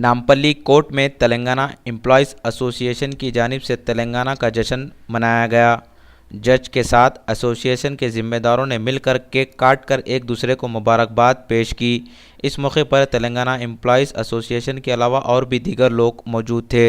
Nampally court में Telangana employees association की जानिब से तेलंगाना का जश्न मनाया गया। जज के साथ एसोसिएशन के जिम्मेदारों ने मिलकर केक काट कर एक दूसरे को मुबारकबाद पेश की। इस मौके पर तेलंगाना एम्प्लॉयज़ एसोसिएशन के अलावा और भी दीगर लोग मौजूद थे।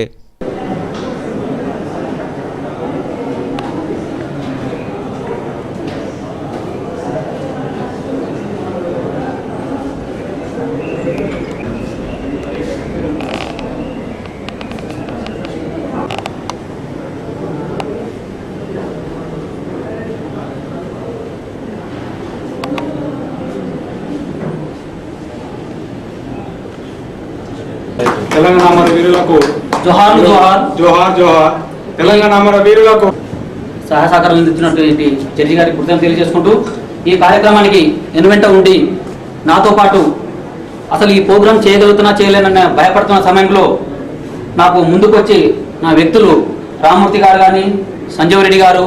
తెలంగాణ అమర వీరులకు జోహార్ జోహార్ జోహార్ జోహార్ తెలంగాణ అమర వీరులకు సహాయ సహకారాలు అందిస్తున్నటువంటి జడ్జి గారికి కృతజ్ఞతలు తెలియజేసుకుంటూ ఈ కార్యక్రమానికి వెనువెంట ఉండి నాతో పాటు అసలు ఈ ప్రోగ్రాం చేయగలుగుతున్నా చేయలేనన్న భయపడుతున్న సమయంలో నాకు ముందుకు వచ్చి నా వ్యక్తులు రామమూర్తి గారు కానీ సంజీవ్ రెడ్డి గారు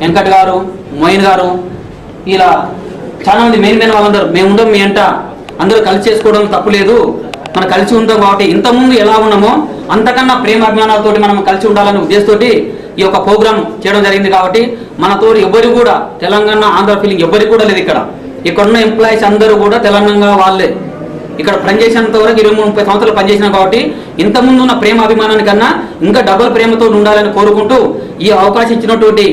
వెంకట్ గారు మోయిన్ గారు ఇలా చాలా మంది మెయిన్ వాళ్ళందరూ మేము ఉండం మీ అంట అందరూ కలిసి చేసుకోవడం తప్పు లేదు, మనం కలిసి ఉంటాం కాబట్టి ఇంతకుముందు ఎలా ఉన్నామో అంతకన్నా ప్రేమ అభిమానాలతో మనం కలిసి ఉండాలనే ఉద్దేశంతో ఈ యొక్క ప్రోగ్రాం చేయడం జరిగింది। కాబట్టి మనతో ఎవరు కూడా తెలంగాణ ఆంధ్ర ఫీలింగ్ ఎవరికి కూడా లేదు। ఇక్కడ ఉన్న ఎంప్లాయీస్ అందరూ కూడా తెలంగాణ వాళ్ళే, ఇక్కడ పనిచేసినంత వరకు 20-30 సంవత్సరాలు పనిచేసినాం కాబట్టి ఇంతకుముందు ఉన్న ప్రేమ అభిమానానికన్నా ఇంకా డబుల్ ప్రేమతో ఉండాలని కోరుకుంటూ ఈ అవకాశం ఇచ్చినటువంటి